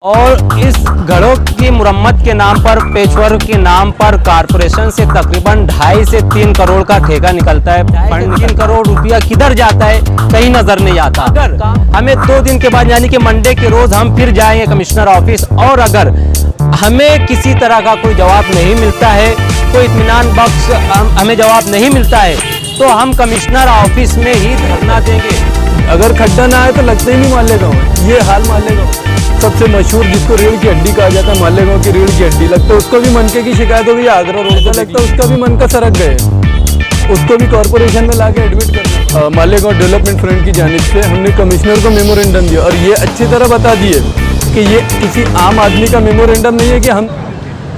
और इस घरों की मुरम्मत के नाम पर, पेचवर्क के नाम पर कारपोरेशन से तकरीबन 2.5 से 3 करोड़ का ठेका निकलता है। 3 करोड़ रुपया किधर जाता है कहीं नजर नहीं आता। अगर हमें 2 दिन के बाद यानी कि मंडे के रोज हम फिर जाएंगे कमिश्नर ऑफिस और अगर हमें किसी तरह का कोई जवाब नहीं मिलता है, कोई इत्मीनान बख्श हमें जवाब नहीं मिलता है, तो हम कमिश्नर ऑफिस में ही धरना देंगे। अगर खड्डा ना आए तो लगता ही नहीं मालेगांव, ये हाल मालेगांव। सबसे मशहूर जिसको रीढ़ की हड्डी कहा जाता है, मालेगांव की रीढ़ की हड्डी, लगता है उसको भी मनके की शिकायत हो गई। आगरा रोड को लगता है उसका भी मन का सरक गए, उसको भी कॉर्पोरेशन में लाके एडमिट करना। मालेगांव डेवलपमेंट फ्रंट की जानिब से हमने कमिश्नर को मेमोरेंडम दिया और ये अच्छी तरह बता दिए कि ये किसी आम आदमी का मेमोरेंडम नहीं है कि हम।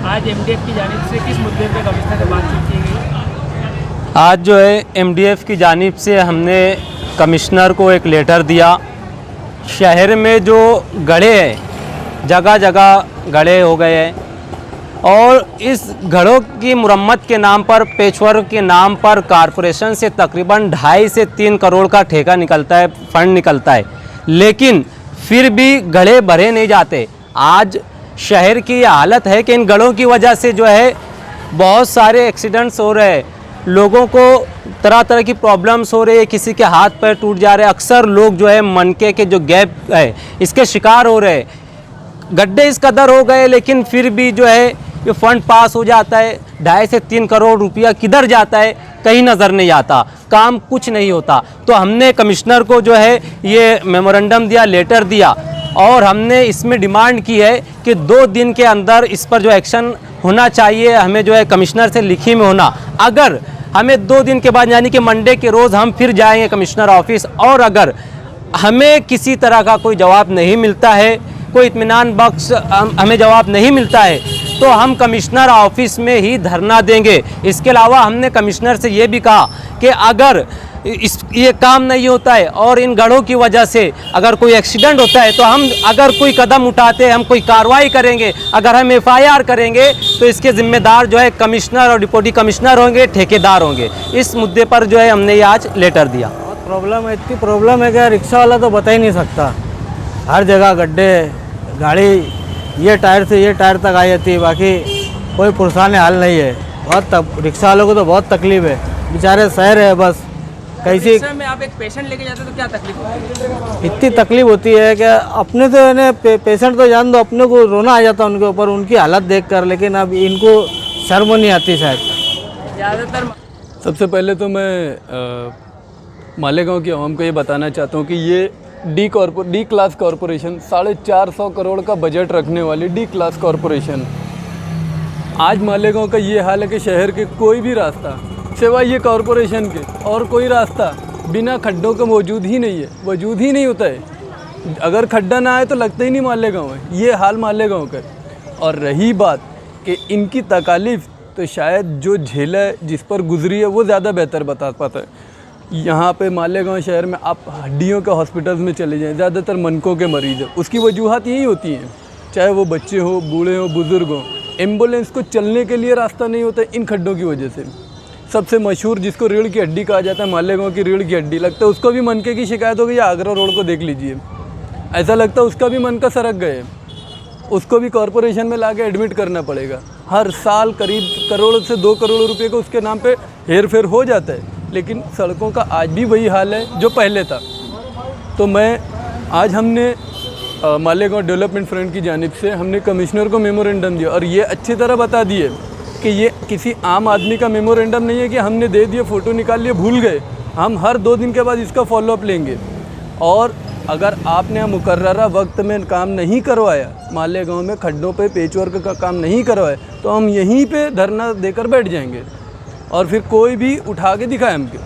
आज एमडीएफ की जानिब से किस मुद्दे पे कमिश्नर से बातचीत की गई? आज जो है एमडीएफ की जानिब से हमने कमिश्नर को एक लेटर दिया। शहर में जो गड्ढे हैं, जगह जगह गड्ढे हो गए हैं और इस घरों की मुरम्मत के नाम पर, पेचवर्क के नाम पर कारपोरेशन से तकरीबन 2.5 से 3 करोड़ का ठेका निकलता है, फंड निकलता है, लेकिन फिर भी गड्ढे भरे नहीं जाते। आज शहर की ये हालत है कि इन गड्ढों की वजह से जो है बहुत सारे एक्सीडेंट्स हो रहे हैं, लोगों को तरह तरह की प्रॉब्लम्स हो रही है, किसी के हाथ पैर टूट जा रहे हैं। अक्सर लोग जो है मनके के जो गैप है इसके शिकार हो रहे हैं। गड्ढे इस कदर हो गए लेकिन फिर भी जो है ये फंड पास हो जाता है। 2.5 से 3 करोड़ रुपया किधर जाता है कहीं नज़र नहीं आता, काम कुछ नहीं होता। तो हमने कमिश्नर को जो है ये मेमोरेंडम दिया, लेटर दिया और हमने इसमें डिमांड की है कि 2 दिन के अंदर इस पर जो एक्शन होना चाहिए, हमें जो है कमिश्नर से लिखी में होना। अगर हमें 2 दिन के बाद यानी कि मंडे के रोज़ हम फिर जाएंगे कमिश्नर ऑफिस और अगर हमें किसी तरह का कोई जवाब नहीं मिलता है, कोई इत्मीनान बख्श हमें जवाब नहीं मिलता है, तो हम कमिश्नर ऑफिस में ही धरना देंगे। इसके अलावा हमने कमिश्नर से ये भी कहा कि अगर ये काम नहीं होता है और इन गड्ढों की वजह से अगर कोई एक्सीडेंट होता है तो हम अगर कोई कदम उठाते हैं, हम कोई कार्रवाई करेंगे, अगर हम एफआईआर करेंगे तो इसके जिम्मेदार जो है कमिश्नर और डिप्टी कमिश्नर होंगे, ठेकेदार होंगे। इस मुद्दे पर जो है हमने ये आज लेटर दिया। बहुत प्रॉब्लम है, इतनी प्रॉब्लम है कि रिक्शा वाला तो बता ही नहीं सकता। हर जगह गड्ढे, गाड़ी ये टायर से ये टायर तक आ जाती है, बाकी कोई पुरसाने हाल नहीं है। बहुत रिक्शा वालों को तो बहुत तकलीफ है, बेचारे शहर है बस कैसी। में आप एक पेशेंट लेके जाते तो क्या तकलीफ होती है? इतनी तकलीफ होती है कि अपने तो इन्हें पेशेंट तो जान दो, अपने को रोना आ जाता उनके ऊपर उनकी हालत देखकर, लेकिन अब इनको शर्म नहीं आती शायद। ज़्यादातर सबसे पहले तो मैं मालेगांव की आवाम को ये बताना चाहता हूँ कि ये डी क्लास कॉरपोरेशन, 450 करोड़ का बजट रखने वाली डी क्लास कॉरपोरेशन, आज मालेगांव का ये हाल है कि शहर के कोई भी रास्ता सिवाय ये कॉरपोरेशन के और कोई रास्ता बिना खड्डों के मौजूद ही नहीं है, वजूद ही नहीं होता है। अगर खड्डा ना आए तो लगता ही नहीं मालेगांव है, ये हाल मालेगांव का। और रही बात कि इनकी तकालीफ, तो शायद जो झेला है, जिस पर गुजरी है, वो ज़्यादा बेहतर बता पाता है। यहाँ पे मालेगांव शहर में आप हड्डियों के हॉस्पिटल्स में चले जाएं, ज़्यादातर मनकों के मरीज़ हैं, उसकी वजूहत यही होती हैं, चाहे वो बच्चे हो, बूढ़े हो, बुज़ुर्ग हो। एम्बुलेंस को चलने के लिए रास्ता नहीं होता इन खड्डों की वजह से। सबसे मशहूर जिसको रीढ़ की हड्डी कहा जाता है, मालेगांव की रीढ़ की हड्डी, लगता है उसको भी मनके की शिकायत हो गई। आगरा रोड को देख लीजिए, ऐसा लगता है उसका भी मन का सरक गए, उसको भी कॉरपोरेशन में लाके एडमिट करना पड़ेगा। हर साल करीब करोड़ से 2 करोड़ रुपए को उसके नाम पे हेर फेर हो जाता है, लेकिन सड़कों का आज भी वही हाल है जो पहले था। तो आज हमने मालेगांव डेवलपमेंट फ्रंट की जानिब से हमने कमिश्नर को मेमोरेंडम दिया और ये अच्छी तरह बता दिए कि ये किसी आम आदमी का मेमोरेंडम नहीं है कि हमने दे दिए, फ़ोटो निकाल लिए, भूल गए। हम हर 2 दिन के बाद इसका फॉलोअप लेंगे और अगर आपने मुकर्ररा वक्त में काम नहीं करवाया, मालेगांव में खड्डों पे पेचवर्क का काम नहीं करवाया, तो हम यहीं पे धरना देकर बैठ जाएंगे और फिर कोई भी उठा के दिखाए हमको।